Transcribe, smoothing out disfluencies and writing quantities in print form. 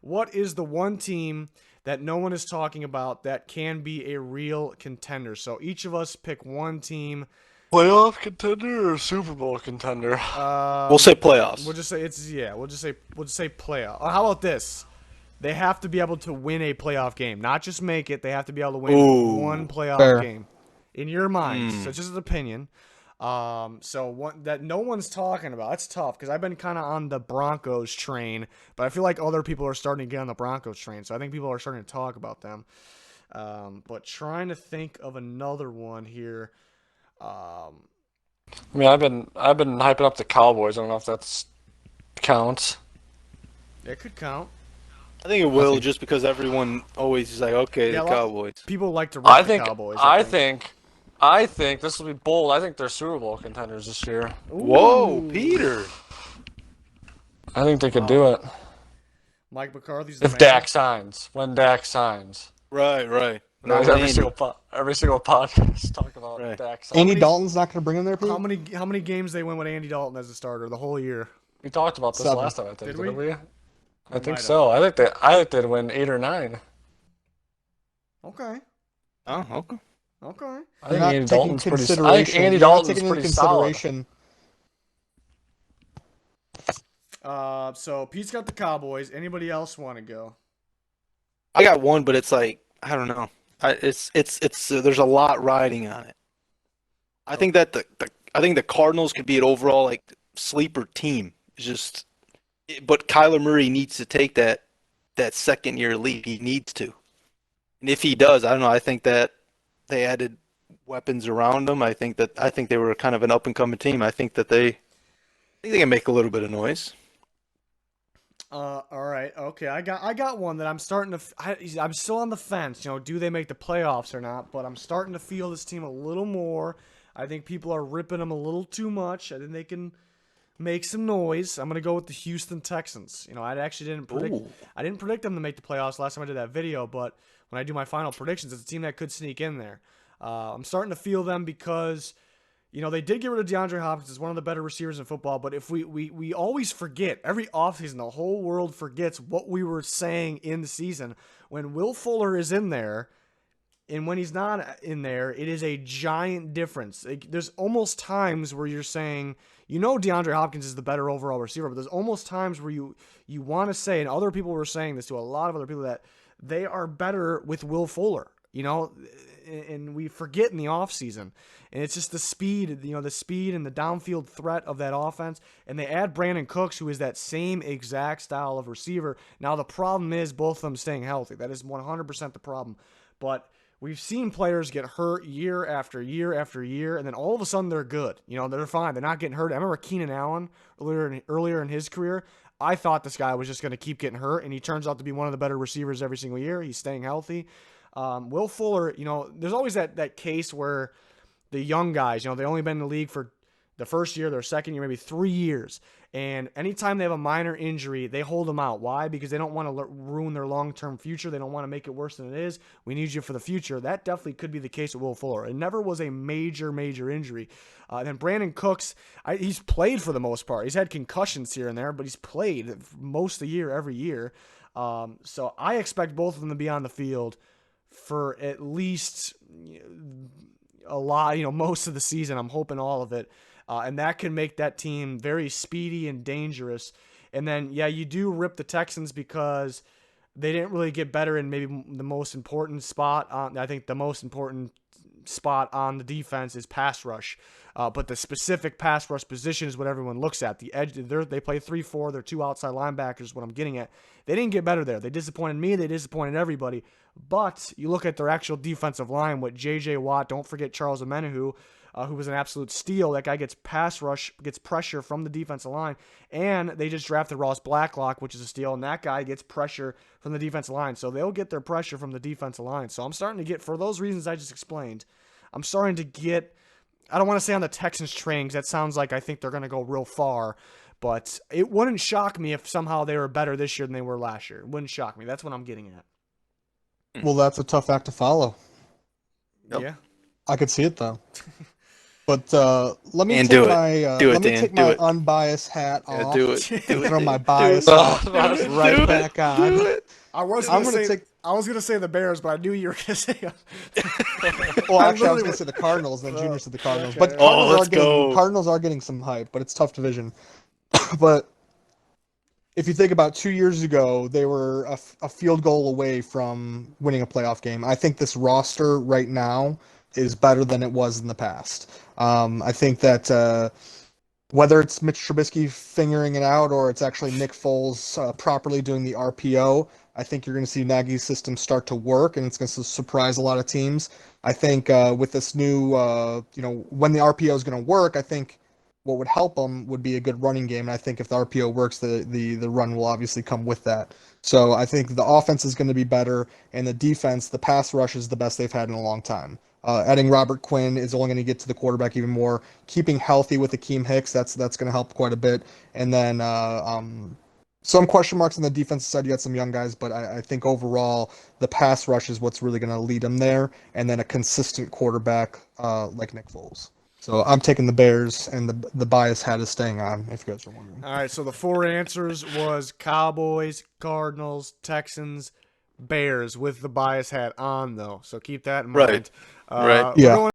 What is the one team that no one is talking about that can be a real contender? So each of us pick one team. Playoff contender or Super Bowl contender? We'll Um, say we'll playoffs. just say it's yeah. We'll just say playoff. How about this? They have to be able to win a playoff game, not just make it. They have to be able to win one Ooh. playoff Fair. game, in your mind. So Hmm. it's just an opinion. So one that no one's talking about. That's tough because I've been kind of on the Broncos train, but I feel like other people are starting to get on the Broncos train. So I think people are starting to talk about them. But trying to think of another one here. Um, I mean, I've been hyping up the Cowboys. I don't know if that's counts. it could count. I think it I will think just because everyone always is like, okay, Yeah, the Cowboys. people like to rip I the think Cowboys. I I think. think I think this will be bold. I think they're Super Bowl contenders this year. Whoa, Ooh. Peter. I think they could do Oh, it Mike McCarthy's the if man. Dak signs. When Dak signs. Right, right. Now Not with every single Andy. podcast talk about Right. Dak How Andy signing. many Dalton's not going to bring him there, how Pete? many games they win with Andy Dalton as a starter the whole year? We talked about this 7. last time, I think, Did we? didn't we? I We think might have. so. I think they'd win 8 or 9. Okay. Oh, okay. Okay. I You're think not Andy taking Dalton's pretty. I think consideration. Andy You're not Dalton's taking into pretty solid. consideration. So Pete's got the Cowboys. Anybody else want to go? I got one, but it's like I don't know. It's there's a lot riding on it. I Oh, think that I think the Cardinals could be an overall like sleeper team. It's just, but Kyler Murray needs to take that second year leap. He needs to, and if he does, I don't know. I think that they added weapons around him. I think they were kind of an up and coming team. I think they can make a little bit of noise. all right. Okay. I got one that I'm starting to. I'm still on the fence. Do they make the playoffs or not? But I'm starting to feel this team a little more. I think people are ripping them a little too much. I think they can make some noise. I'm gonna go with the Houston Texans. I actually didn't predict. Ooh. I didn't predict them to make the playoffs last time I did that video, but when I do my final predictions, it's a team that could sneak in there. I'm starting to feel them because they did get rid of DeAndre Hopkins as one of the better receivers in football. But if we always forget every offseason, the whole world forgets what we were saying in the season when Will Fuller is in there. And when he's not in there, it is a giant difference. There's almost times where you're saying, DeAndre Hopkins is the better overall receiver, but there's almost times where you want to say, and other people were saying this to a lot of other people, that they are better with Will Fuller, and we forget in the offseason. And it's just the speed, the speed and the downfield threat of that offense. And they add Brandon Cooks, who is that same exact style of receiver. Now, the problem is both of them staying healthy. That is 100% the problem. But we've seen players get hurt year after year after year, and then all of a sudden they're good. They're fine. They're not getting hurt. I remember Keenan Allen earlier in his career. I thought this guy was just going to keep getting hurt, and he turns out to be one of the better receivers every single year. He's staying healthy. Will Fuller, there's always that case where the young guys, they only been in the league for the first year, their second year, maybe 3 years. And anytime they have a minor injury, they hold them out. Why? Because they don't want to ruin their long-term future. They don't want to make it worse than it is. We need you for the future. That definitely could be the case with Will Fuller. It never was a major, major injury. Then Brandon Cooks, he's played for the most part. He's had concussions here and there, but he's played most of the year, every year. So I expect both of them to be on the field for at least a lot, most of the season. I'm hoping all of it. And that can make that team very speedy and dangerous. And then, yeah, you do rip the Texans because they didn't really get better in maybe the most important spot. I think the most important spot on the defense is pass rush. But the specific pass rush position is what everyone looks at. The edge, they play 3-4. They're two outside linebackers, what I'm getting at. They didn't get better there. They disappointed me. They disappointed everybody. But you look at their actual defensive line with J.J. Watt. Don't forget Charles Omenihu, who was an absolute steal. That guy gets pass rush, gets pressure from the defensive line. And they just drafted Ross Blacklock, which is a steal. And that guy gets pressure from the defensive line. So they'll get their pressure from the defensive line. So I'm starting to get, for those reasons I just explained, I'm starting to get, I don't want to say on the Texans train, because that sounds like I think they're going to go real far. But it wouldn't shock me if somehow they were better this year than they were last year. It wouldn't shock me. That's what I'm getting at. Well, that's a tough act to follow. Yep. Yeah. I could see it, though. But let me And take do it. my Do it, let me Dan. take Do my it. unbiased hat Yeah, off do it. and Do it. throw my Dan. bias Do it. hat No, right Do it. back on. Do it. I was I'm gonna gonna say take. I was gonna say the Bears, but I knew you were gonna say. Well, I actually, I was literally gonna say the Cardinals, then Junior said the Cardinals. okay. But Oh, let's go. Cardinals are getting some hype, but it's a tough division. But if you think about 2 years ago, they were a field goal away from winning a playoff game. I think this roster right now is better than it was in the past. I think that whether it's Mitch Trubisky figuring it out or it's actually Nick Foles properly doing the RPO, I think you're going to see Nagy's system start to work, and it's going to surprise a lot of teams. I think with this new, when the RPO is going to work, I think what would help them would be a good running game. And I think if the RPO works, the run will obviously come with that. So I think the offense is going to be better, and the defense, the pass rush is the best they've had in a long time. Adding Robert Quinn is only going to get to the quarterback even more. Keeping healthy with Akeem Hicks, that's going to help quite a bit. And then some question marks on the defensive side. You got some young guys, but I think overall the pass rush is what's really going to lead them there. And then a consistent quarterback like Nick Foles. So I'm taking the Bears, and the bias hat is staying on, if you guys are wondering. All right, so the four answers was Cowboys, Cardinals, Texans, Bears with the bias hat on though. So keep that in Right. mind. Right. We're Yeah. going